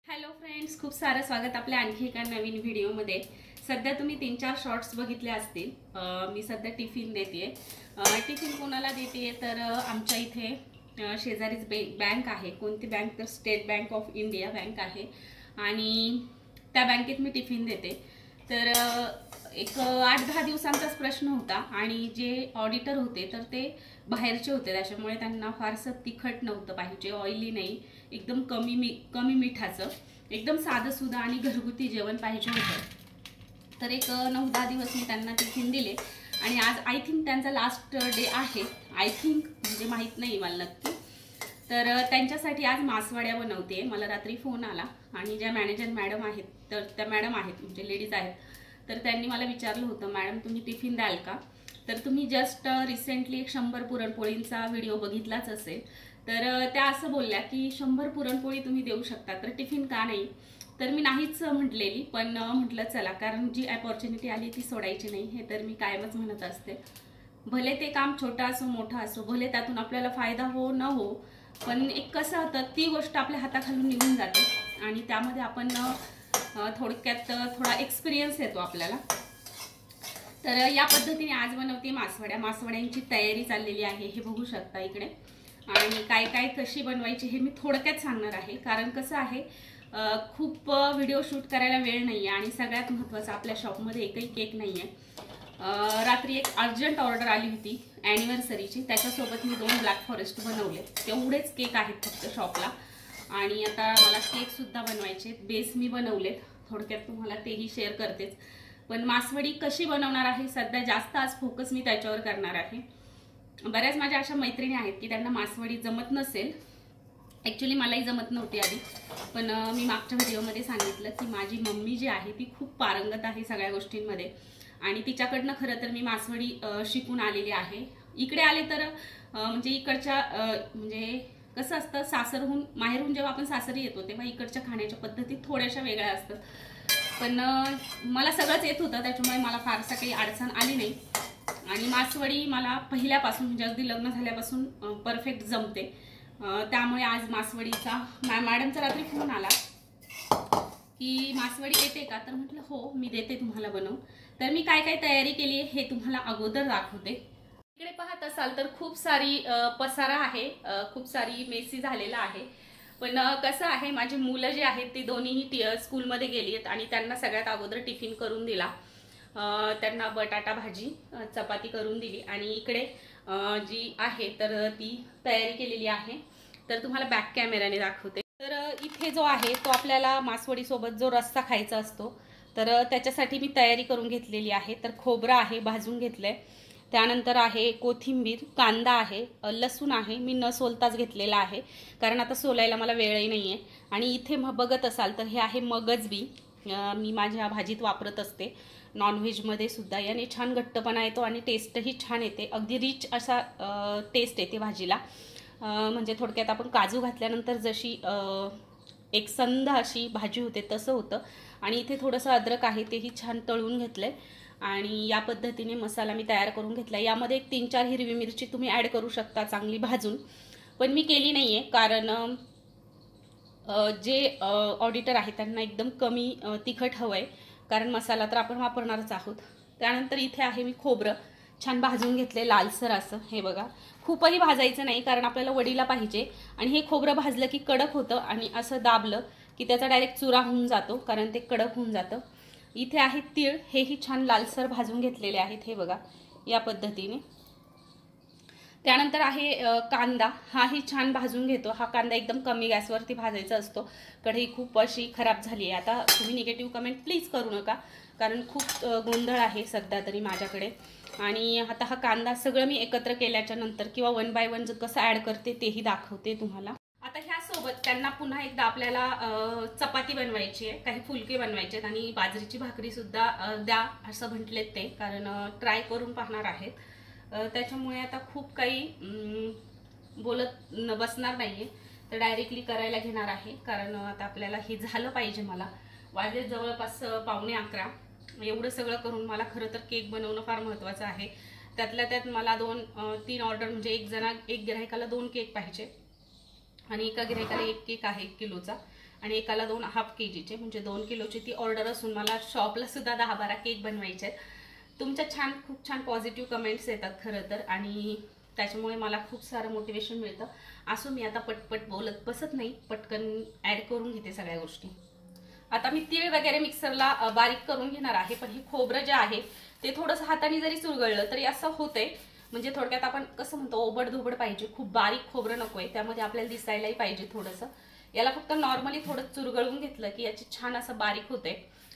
Hello friends, खूप सारं स्वागत आपल्या आणखी एका नवीन व्हिडिओमध्ये। सध्या तुम्ही 3-4 शॉर्ट्स बघितले असतील। मी सध्या टिफिन देते। टिफिन कोणाला देते तर आमच्या इथे शेजारीच बँक आहे। कोणती बँक तर state bank of India bank आहे आणि त्या बँकेत मी टिफिन देते। तर एक 8-10 दिवसांचाच प्रश्न होता आणि जे ऑडिटर होते तर ते बाहेरचे होते, त्याच्यामुळे त्यांना फारसं तिखट नव्हतं पाहिजे, ऑइली नाही, एकदम कमी मिठाचं, एकदम साधंसुधं आणि घरगुती जेवण पाहिजे होतं। तर एक 9-10 दिवस मी त्यांना टिफिन दिले आणि आज आय थिंक त्यांचा लास्ट डे आहे। आय थिंक म्हणजे माहीत नाही मला नक्की। तर त्यांच्यासाठी आज मासवड्या बनवते। मला रात्री फोन आला आणि ज्या मॅनेजर मॅडम आहेत तर त्या मॅडम आहेत म्हणजे लेडीज आहेत, तर त्यांनी मला विचारलं होतं, मॅडम तुम्ही टिफिन द्याल का? तर तुम्ही जस्ट रिसेंटली 100 पुरणपोळींचा व्हिडिओ बघितलाच असेल। तर त्या असं बोलल्या की 100 पुरणपोळी तुम्ही देऊ शकता तर टिफिन का नाही? तर मी नाहीच म्हटलेली, पण म्हटलं चला, कारण जी अपॉर्च्युनिटी आली ती सोडायची नाही, हे तर मी कायमच म्हणत असते। भले ते काम छोटा असो मोठा असो, भले त्यातून आपल्याला फायदा हो न हो, पण एक कसं होतं ती गोष्ट आपल्या हाताखालून निघून जाते आणि त्यामध्ये आपण थोडक्यात थोडा एक्सपिरियन्स येतो आपल्याला। तर या पद्धतीने आज बनवते मासवड्या। मासवड्यांची तयारी चाललेली आहे, हे बघू शकता इकडे। आणि काय काय कशी बनवायची हे मी थोडक्यात सांगणार आहे, कारण कसं आहे खूप व्हिडिओ शूट करायला वेळ नाही आहे आणि सगळ्यात महत्त्वाचं आपल्या शॉपमध्ये एकही केक नाही आहे। रात्री एक अर्जंट ऑर्डर आली होती ॲनिव्हर्सरीची, त्याच्यासोबत मी 2 ब्लॅक फॉरेस्ट बनवले। तेवढेच केक आहेत फक्त शॉपला आणि आता मला केकसुद्धा बनवायचे। बेस मी बनवलेत, थोडक्यात तुम्हाला तेही शेअर करतेच। पण मासवडी कशी बनवणार आहे सध्या जास्त आज फोकस मी त्याच्यावर करणार आहे। बऱ्याच माझ्या अशा मैत्रिणी आहेत की त्यांना मासवडी जमत नसेल। ॲक्च्युली मलाही जमत नव्हती आधी, पण मी मागच्या व्हिडिओमध्ये सांगितलं की माझी मम्मी जी आहे ती खूप पारंगत आहे सगळ्या गोष्टींमध्ये आणि तिच्याकडनं खरं तर मी मासवडी शिकून आलेली आहे। इकडे आले तर म्हणजे इकडच्या म्हणजे कसं असतं, सासरहून माहेरहून जेव्हा आपण सासरी येतो तेव्हा इकडच्या खाण्याच्या पद्धती थोड्याशा वेगळ्या असतात, पण मला सगळंच येत होतं, त्याच्यामुळे मला फारसा काही अडचण आली नाही आणि मासवडी मला पहिल्यापासून म्हणजे अगदी लग्न झाल्यापासून परफेक्ट जमते। त्यामुळे आज मासवडीचा मॅडमचा रात्री फोन आला की मासवडी येते का? तर म्हटलं हो मी देते तुम्हाला बनवून। तर मी काय काय तयारी केली आहे हे तुम्हाला अगोदर दाखवते। इकडे पाहत असाल तर खूप सारी पसारा आहे, खूप सारी मेसी झालेला आहे, पण कसं आहे माझी मुलं जी आहेत ती दोन्हीही स्कूलमध्ये गेली आहेत आणि त्यांना सगळ्यात अगोदर टिफिन करून दिला। त्यांना बटाटा भाजी चपाती करून दिली आणि इकडे जी आहे तर ती तयारी केलेली आहे। तर तुम्हाला बॅक कॅमेराने दाखवते। तर इथे जो आहे तो आपल्याला मासवडी सोबत जो रस्सा खायचा असतो तर त्याच्यासाठी मी तयारी करून घेतलेली आहे। तर खोबरं आहे भाजून घेतलंय, त्यानंतर आहे कोथिंबीर, कांदा आहे, लसूण आहे, मी न सोलताच घेतलेला आहे कारण आता सोलायला मला वेळही नाही आहे। आणि इथे बघत असाल तर हे आहे मगज बी, मी माझ्या भाजीत वापरत असते, नॉनव्हेजमध्ये सुद्धा। याने छान घट्टपणा येतो आणि टेस्टही छान येते, अगदी रिच असा टेस्ट येते भाजीला। म्हणजे थोडक्यात आपण काजू घातल्यानंतर जशी एक संध अशी भाजी होते तसं होतं। आणि इथे थोडंसं अद्रक आहे, तेही छान तळून घेतलंय आणि या पद्धतीने मसाला मी तयार करून घेतला। यामध्ये एक 3-4 हिरवी मिरची तुम्ही ॲड करू शकता चांगली भाजून, पण मी केली नाही आहे कारण जे ऑडिटर आहे त्यांना एकदम कमी तिखट हवं आहे, कारण मसाला तर आपण वापरणारच आहोत। त्यानंतर इथे आहे मी खोबरं छान भाजून घेतले लालसर असं, हे बघा। खूपही भाजायचं नाही कारण आपल्याला वडीला पाहिजे आणि हे खोबरं भाजलं की कडक होतं आणि असं दाबलं की त्याचा डायरेक्ट चुरा होऊन जातो कारण ते कडक होऊन जातं। इथे आहे तीळ, हेही छान लालसर भाजून घेतलेले आहेत, हे बघा या पद्धतीने। त्यानंतर आहे कांदा, हाही छान भाजून घेतो। हा कांदा एकदम कमी गॅसवरती भाजायचा असतो। कढई खूप अशी खराब झाली आहे, आता तुम्ही निगेटिव्ह कमेंट प्लीज करू नका कारण खूप गोंधळ आहे सध्या तरी माझ्याकडे। आणि आता हा कांदा सगळं मी एकत्र केल्याच्या नंतर किंवा 1 बाय 1 कसं ॲड करते तेही दाखवते तुम्हाला। आता ह्यासोबत त्यांना पुन्हा एकदा आपल्याला चपाती बनवायची आहे, काही फुलके बनवायचे आहेत आणि बाजरीची भाकरीसुद्धा द्या असं म्हटलेत ते, कारण ट्राय करून पाहणार आहेत। त्याच्यामुळे आता खूप काही बोलत बसणार नाही आहे, तर डायरेक्टली करायला घेणार आहे कारण आता आपल्याला हे झालं पाहिजे। मला वाजले जवळपास 11:15, एवढं सगळं करून मला खरं तर केक बनवणं फार महत्त्वाचं आहे। त्यातल्या त्यात मला 2-3 ऑर्डर म्हणजे एक गिरायकाला 2 केक पाहिजे आणि एका गिरायकाला 1 केक आहे 1 किलोचा आणि एकाला 2 हाफ KGचे, म्हणजे 2 किलोची ती ऑर्डर असून मला शॉपला सुद्धा 10-12 केक बनवायचे आहेत. तुमच्या खूप छान पॉझिटिव्ह कमेंट्स येतात खरं तर, आणि त्याच्यामुळे मला खूप सारं मोटिवेशन मिळतं. असो मी आता पटपट बोलत बसत नाही, पटकन ॲड करून घेते सगळ्या गोष्टी. आता मी तीळ वगैरे मिक्सरला बारीक करून घेणार आहे, पण हे खोबरं जे आहे ते थोडंसं हाताने जरी चुरगळलं तरी असं होतंय. म्हणजे थोडक्यात आपण कसं म्हणतो, ओबडधोबड पाहिजे, खूप बारीक खोबरं नको आहे, त्यामध्ये आपल्याला दिसायलाही पाहिजे थोडंसं. याला फक्त नॉर्मली थोडं चुरगळून घेतलं की याची छान असं बारीक होते,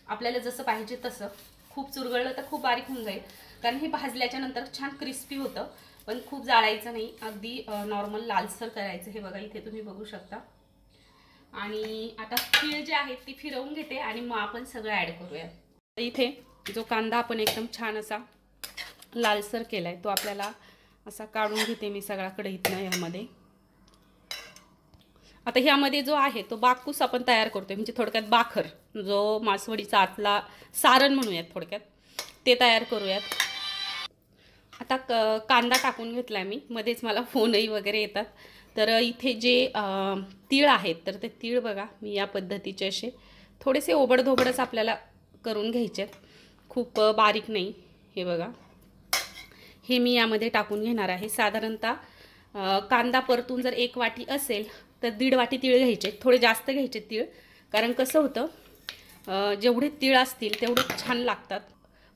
आपल्याला जसं पाहिजे तसं. खूप चुरगळलं तर खूप बारीक होऊन जाईल, कारण हे भाजल्याच्या नंतर छान क्रिस्पी होतं. पण खूप जाळायचं नाही, अगदी नॉर्मल लालसर करायचं. हे बघा इथे तुम्ही बघू शकता. आणि आता तीळ जे आहेत ती फिरवून घेते आणि मग आपण सगळं ॲड करूया. इथे जो कांदा आपण एकदम छान असा लालसर केलाय तो आपल्याला असा काढून घेते मी सगळा कढईतनं यामध्ये. आता ह्यामध्ये जो आहे तो बाकूस आपण तयार करतोय, म्हणजे थोडक्यात बाखर, जो मासवडीचा आतला सारण म्हणूयात थोडक्यात, ते तयार करूयात. आता कांदा टाकून घेतला मी, मध्येच मला फोनही वगैरे येतात. तर इथे जे तीळ आहेत तर ते तीळ बघा मी या पद्धतीचे असे थोडेसे ओबडधोबडच आपल्याला करून घ्यायचे, खूप बारीक नाही. हे बघा, हे मी यामध्ये टाकून घेणार आहे. साधारणतः कांदा परतून जर 1 वाटी असेल तर 1.5 वाटी तीळ घ्यायचे, थोडे जास्त घ्यायचे तीळ, कारण कसं होतं जेवढे तीळ असतील तेवढे छान लागतात,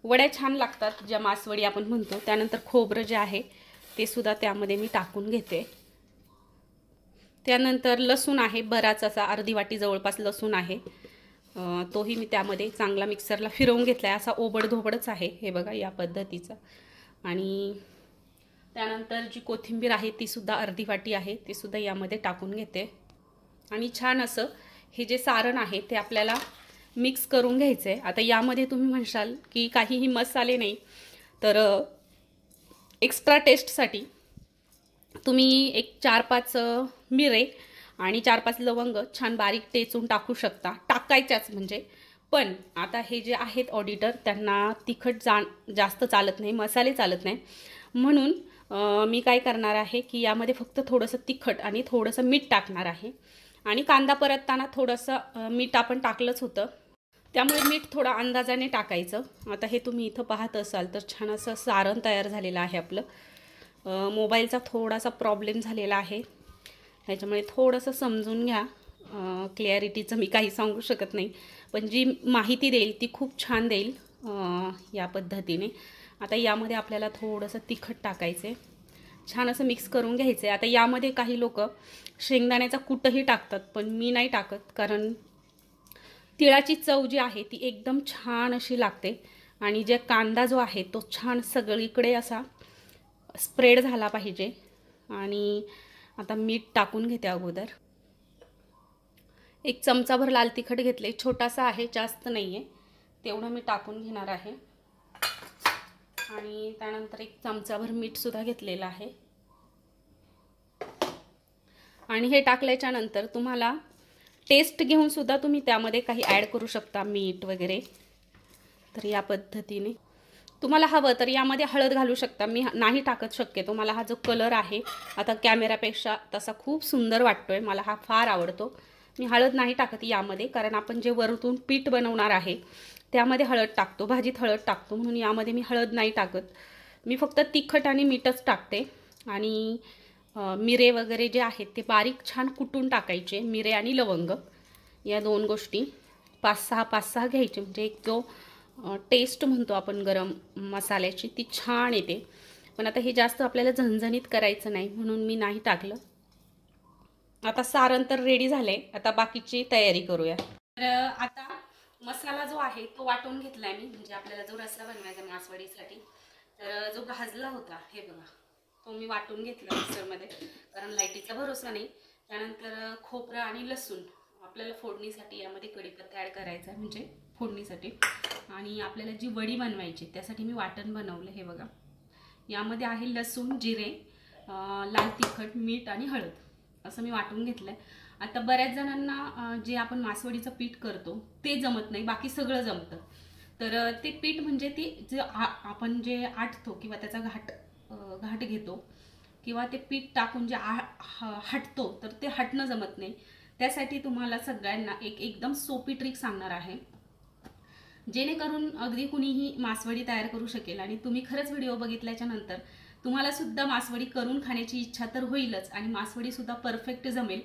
वड्या छान लागतात ज्या मासवडी आपण म्हणतो. त्यानंतर खोबरं जे आहे ते सुद्धा त्यामध्ये मी टाकून घेते. त्यानंतर लसूण आहे बराच असा, अर्धी वाटी जवळपास लसूण आहे, तोही मी त्यामध्ये चांगला मिक्सरला फिरवून घेतला आहे. असा ओबडधोबडच आहे हे बघा या पद्धतीचा. आणि त्यानंतर जी कोथिंबीर आहे ती सुद्धा अर्धी वाटी आहे, ती सुद्धा यामध्ये टाकून घेते. आणि छान असं हे जे सारण आहे ते आपल्याला मिक्स करून घ्यायचं आहे. आता यामध्ये तुम्ही म्हणशाल की काहीही मसाले नाही, तर एक्स्ट्रा टेस्टसाठी तुम्ही एक 4-5 मिरे आणि 4-5 लवंग छान बारीक टेचून टाकू शकता, टाकायच्याच म्हणजे. पण आता हे जे आहेत ऑडिटर, त्यांना तिखट जास्त चालत नाही, मसाले चालत नाही, म्हणून मी काय करणार आहे की यामध्ये फक्त थोडंसं तिखट आणि थोडंसं मीठ टाकणार आहे. आणि कांदा परतताना थोडंसं मीठ आपण टाकलंच होतं, त्यामुळे मीठ थोडं अंदाजाने टाकायचं. आता हे तुम्ही इथं पाहत असाल तर छान असं सारण तयार झालेलं आहे आपलं. मोबाईलचा थोडासा प्रॉब्लेम झालेला आहे, त्याच्यामुळे थोडंसं समजून घ्या. क्लॅरिटीचं मी काही सांगू शकत नाही, पण जी माहिती देईल ती खूप छान देईल या पद्धतीने. आता यामध्ये आपल्याला थोडंसं तिखट टाकायचं आहे, छान असं मिक्स करून घ्यायचं आहे. आता यामध्ये काही लोक शेंगदाण्याचा कूटही टाकतात, पण मी नाही टाकत, कारण तिळाची चव जी आहे ती एकदम छान अशी लागते. आणि जे कांदा जो आहे तो छान सगळीकडे असा स्प्रेड झाला पाहिजे. आणि आता मीठ टाकून घेते अगोदर. 1 चमचाभर लाल तिखट घेतले, छोटासा आहे, जास्त नाही आहे, तेवढं मी टाकून घेणार आहे. आणि त्यानंतर 1 चमचाभर मीठसुद्धा घेतलेलं आहे. आणि हे टाकल्याच्या नंतर तुम्हाला टेस्ट घेऊन सुद्धा तुम्ही त्यामध्ये काही ॲड करू शकता, मीठ वगैरे. तर या पद्धतीने तुम्हाला हवं तर यामध्ये हळद घालू शकता, मी नाही टाकत शक्यतो. मला हा जो कलर आहे आता कॅमेरापेक्षा तसा खूप सुंदर वाटतोय, मला हा फार आवडतो. मी हळद नाही टाकत यामध्ये, कारण आपण जे वरतून पीठ बनवणार आहे त्यामध्ये हळद टाकतो, भाजीत हळद टाकतो, म्हणून यामध्ये मी हळद नाही टाकत. मी फक्त तिखट आणि मीठच टाकते. आणि मिरे वगैरे जे आहेत ते बारीक छान कुटून टाकायचे, मिरे आणि लवंग या 2 गोष्टी 5-6 घ्यायचे, म्हणजे एक जो टेस्ट म्हणतो आपण गरम मसाल्याची ती छान येते. पण आता हे जास्त आपल्याला झणझणीत करायचं नाही, म्हणून मी नाही टाकलं. आता सारण तर रेडी झाले, आता बाकीची तयारी करूया. तर आता मसाला जो आहे तो वाटून घेतला मी, म्हणजे आपल्याला जो रस्सा बनवायचा मासवडीसाठी, तर जो भाजला होता हे बघा तो मी वाटून घेतला मिक्सरमध्ये, कारण लाईटीचा भरोसा नाही. त्यानंतर खोबरं आणि लसूण आपल्याला फोडणीसाठी यामध्ये कढीपत्ता ॲड करायचा आहे, म्हणजे फोडणीसाठी. आणि आपल्याला जी वडी बनवायची त्यासाठी मी वाटण बनवलं. हे बघा यामध्ये आहे लसूण, जिरे, लाल तिखट, मीठ आणि हळद, असं मी वाटून घेतलं आहे. आता बऱ्याच जणांना जे आपण मासवडीचं पीठ करतो ते जमत नाही, बाकी सगळं जमतं. तर ते पीठ म्हणजे ती जे आपण जे आटतो किंवा त्याचा घाट घेतो, किंवा ते पीठ टाकून जे हटतो, तर ते हटणं जमत नाही. त्यासाठी तुम्हाला सगळ्यांना एकदम सोपी ट्रिक सांगणार आहे, जेणेकरून अगदी कुणीही मासवडी तयार करू शकेल आणि तुम्ही खरंच व्हिडिओ बघितल्याच्या नंतर तुम्हाला सुद्धा मासवडी करून खाण्याची इच्छा तर होईलच आणि मासवडी सुद्धा परफेक्ट जमेल,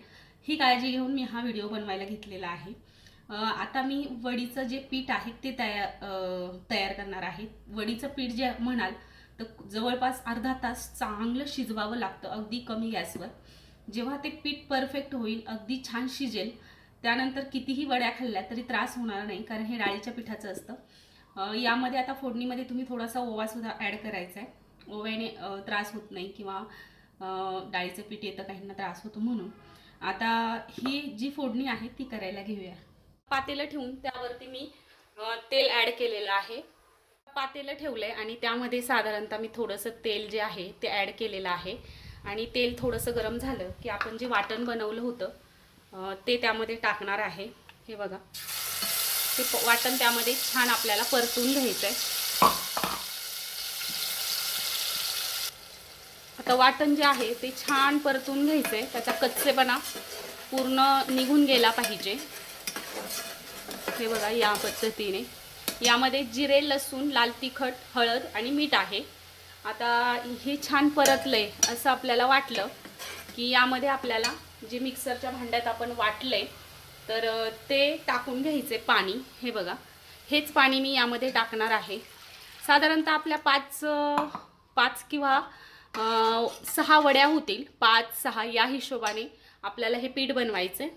ही काळजी घेऊन मी हा व्हिडिओ बनवायला घेतलेला आहे। आता मी वडीचं जे पीठ आहे ते तयार करणार आहे। वडीचं पीठ जे म्हणाल तर जवळपास अर्धा तास चांगलं शिजवावं लागतं अगदी कमी गॅसवर। जेव्हा ते पीठ परफेक्ट होईल, अगदी छान शिजेल, त्यानंतर कितीही वड्या खाल्ल्या तरी त्रास होणार नाही, कारण हे डाळीच्या पिठाचं असतं। यामध्ये आता फोडणीमध्ये तुम्ही थोडासा ओवा सुद्धा ॲड करायचा आहे। ओव्याने त्रास होत नाही किंवा डाळीचं पीठ येतं काहींना त्रास होतो म्हणून। आता ही जी फोडणी आहे ती करायला घेऊया। पातेलं ठेवून त्यावरती मी तेल ॲड केलेलं आहे। पातेलं ठेवलंय आणि त्यामध्ये साधारणतः मी थोडंसं तेल जे आहे ते ॲड केलेलं आहे आणि तेल थोडंसं गरम झालं की आपण जे वाटण बनवलं होतं ते त्यामध्ये टाकणार आहे। हे बघा, ते वाटण त्यामध्ये छान आपल्याला परतून घ्यायचं आहे। आता वाटण जे आहे ते छान परतून घ्यायचं आहे, त्याचा कच्चेपणा पूर्ण निघून गेला पाहिजे। हे बघा, या पद्धतीने यामध्ये जिरे, लसूण, लाल तिखट, हळद आणि मीठ आहे। आता हे छान परतलंय असं आपल्याला वाटलं की यामध्ये आपल्याला जे मिक्सरच्या भांड्यात आपण वाटलंय तर ते टाकून घ्यायचे पाणी। हे बघा, हेच पाणी मी यामध्ये टाकणार आहे। साधारणतः आपल्या पाच किंवा 6 वड्या होतील, 5-6 या हिशोबाने आपल्याला हे पीठ बनवायचे।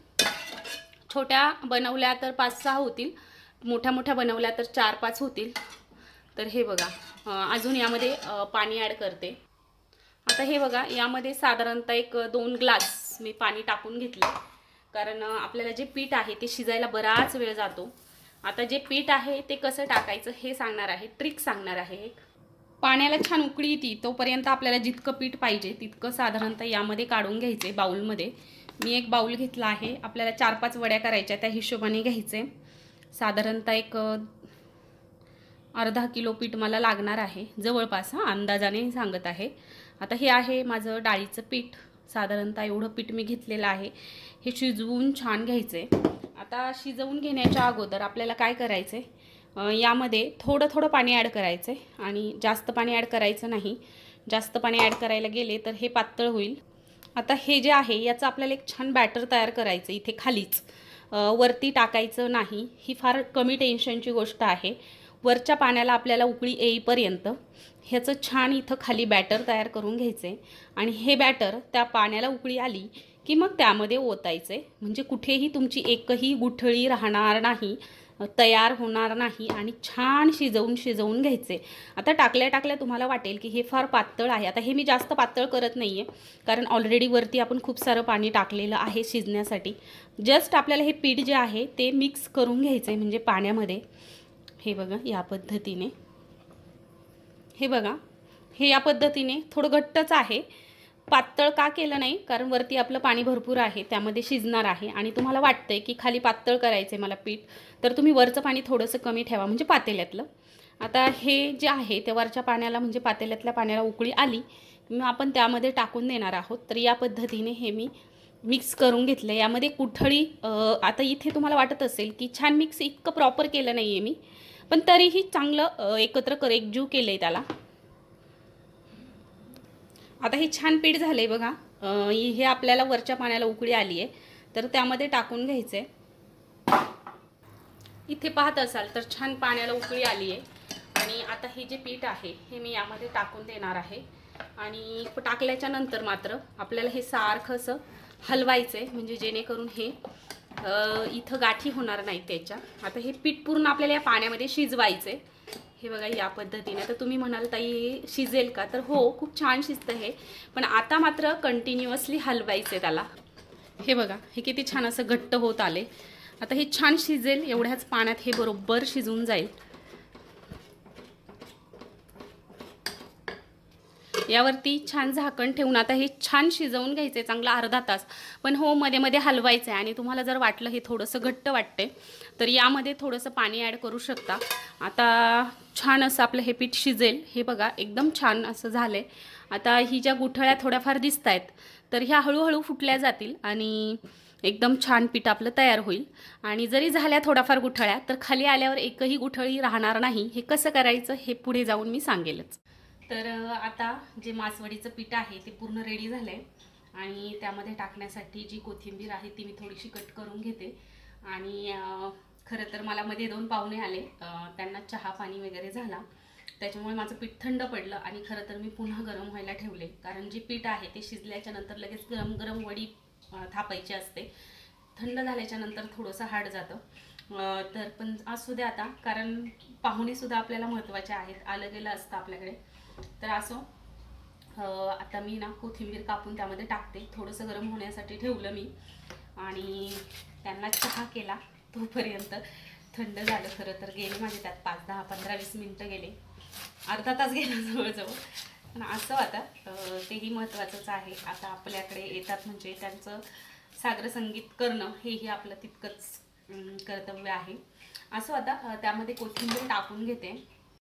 छोट्या बनवल्या तर 5-6 होतील, मोठ्या बनवल्या तर 4-5 होतील। तर हे बघा, अजून यामध्ये पाणी ॲड करते। आता हे बघा, यामध्ये साधारणतः 2 ग्लास मी पाणी टाकून घेतले, कारण आपल्याला जे पीठ आहे ते शिजायला बराच वेळ जातो। आता जे पीठ आहे ते कसं टाकायचं हे सांगणार आहे, ट्रिक सांगणार आहे। पाण्याला छान उकळी येते तोपर्यंत आपल्याला जितकं पीठ पाहिजे तितकं साधारणतः यामध्ये काढून घ्यायचे बाउलमध्ये। मी एक बाउल घेतला आहे, आपल्याला 4-5 वड्या करायच्या त्या हिशोबाने घ्यायचे। साधारणतः अर्धा किलो पीठ मला लागणार आहे जवळपास, अंदाजाने सांगत आहे। आता हे आहे माझं डाळीचं पीठ, साधारणतः एवढं पीठ मी घेतलेलं आहे। हे शिजवून छान घ्यायचे। आता शिजवून घेण्याच्या अगोदर आपल्याला काय करायचे, यामध्ये थोडं पाणी ॲड करायचे आणि जास्त पाणी ॲड करायचं नाही। जास्त पाणी ॲड करायला गेले तर हे पातळ होईल। आता हे जे आहे याचं आपल्याला एक छान बॅटर तयार करायचं, इथे खालीच, वरती टाकायचं नाही। ही फार कमी टेन्शनची गोष्ट आहे। वरच्या पाण्याला आपल्याला उकळी येईपर्यंत ह्याचं छान इथं खाली बॅटर तयार करून घ्यायचे आणि हे बॅटर त्या पाण्याला उकळी आली की मग त्यामध्ये ओतायचे, म्हणजे कुठेही तुमची एकही गुठळी राहणार नाही, तयार होणार नाही आणि छान शिजवून घ्यायचे। आता टाकल्या तुम्हाला वाटेल की हे फार पातळ आहे। आता हे मी जास्त पातळ करत नाही आहे, कारण ऑलरेडी वरती आपण खूप सारं पाणी टाकलेलं आहे शिजण्यासाठी। जस्ट आपल्याला हे पीठ जे आहे ते मिक्स करून घ्यायचं आहे, म्हणजे पाण्यामध्ये। हे बघा, या पद्धतीने, हे बघा, हे या पद्धतीने थोडं घट्टच आहे। पातळ का केलं नाही, कारण वरती आपलं पाणी भरपूर आहे, त्यामध्ये शिजणार आहे आणि तुम्हाला वाटतंय की खाली पातळ करायचं आहे मला पीठ, तर तुम्ही वरचं पाणी थोडंसं कमी ठेवा, म्हणजे पातेल्यातलं। आता हे जे आहे त्या वरच्या पाण्याला, म्हणजे पातेल्यातल्या पाण्याला उकळी आली की मग आपण त्यामध्ये टाकून देणार आहोत। तर या पद्धतीने हे मी मिक्स करून घेतलं। यामध्ये कुठळी, आता इथे तुम्हाला वाटत असेल की छान मिक्स इतकं प्रॉपर केलं नाही आहे मी, पण तरीही चांगलं एकजीव केलं आहे त्याला। आता हे छान पीठ झालंय बघा। हे आपल्याला वरच्या पाण्याला उकळी आली आहे तर त्यामध्ये टाकून घ्यायचं आहे। इथे पाहत असाल तर छान पाण्याला उकळी आली आहे आणि आता हे जे पीठ आहे हे मी यामध्ये टाकून देणार आहे आणि टाकल्याच्या नंतर मात्र आपल्याला हे सारखं असं हलवायचं आहे, म्हणजे जेणेकरून हे इथं गाठी होणार नाही त्याच्या। आता हे पीठ पूर्ण आपल्याला या पाण्यामध्ये शिजवायचं आहे। हे बघा, या पद्धतीने। आता तुम्ही म्हणाल ताई शिजेल का, तर हो, खूप छान शिजतं हे, पण आता मात्र कंटिन्युअसली हलवायचं त्याला। हे बघा, हे किती छान असं घट्ट होत आले। आता हे छान शिजेल, एवढ्याच पाण्यात हे बरोबर शिजून जाईल। यावरती छान झाकण ठेवून आता हे छान शिजवून घ्यायचे, चांगला अर्धा तास। पण हो, मध्ये मध्ये हलवायचं आहे आणि तुम्हाला जर वाटलं हे थोडंसं घट्ट वाटते तर यामध्ये थोडंसं पाणी ॲड करू शकता। आता छान असं आपलं हे पीठ शिजेल। हे बघा, एकदम छान असं झालंय। आता ही ज्या गुठळ्या थोड्याफार दिसत आहेत तर ह्या हळूहळू फुटल्या जातील आणि एकदम छान पीठ आपलं तयार होईल. आणि जरी झाल्या थोडाफार गुठळ्या तर खाली आल्यावर एकही गुठळी राहणार नाही. हे कसं करायचं हे पुढे जाऊन मी सांगेलच. तर आता जे मासवडीचं पीठ आहे ते पूर्ण रेडी झालं आहे. आणि त्यामध्ये टाकण्यासाठी जी कोथिंबीर आहे ती मी थोडीशी कट करून घेते. आणि खरं तर मला मध्ये 2 पाहुणे आले, त्यांना चहा पाणी वगैरे झाला, त्याच्यामुळे माझं पीठ थंड पडलं. आणि खरं तर मी पुन्हा गरम व्हायला ठेवले, कारण जे पीठ आहे ते शिजल्याच्या नंतर लगेच गरम गरम वडी थापायची असते. थंड झाल्याच्या नंतर थोडंसं हार्ड जातं. तर पण असू दे आता, कारण पाहुणेसुद्धा आपल्याला महत्त्वाचे आहेत, आलं गेलं असतं आपल्याकडे. तर असो, आता मी ना कोथिंबीर कापून त्यामध्ये टाकते. थोडंसं गरम होण्यासाठी ठेवलं मी आणि त्यांना चहा केला. तोपर्यंत थंड झालं. खरं तर गेले माझे त्यात 5, 10, 15, 20 मिनटं गेले, अर्धा तास गेला जवळजवळ. पण असं आता तेही महत्त्वाचंच आहे. आता आपल्याकडे येतात म्हणजे त्यांचं सागर संगीत करणं हेही आपलं तितकंच कर्तव्य आहे. असं आता त्यामध्ये कोथिंबीर टाकून घेते.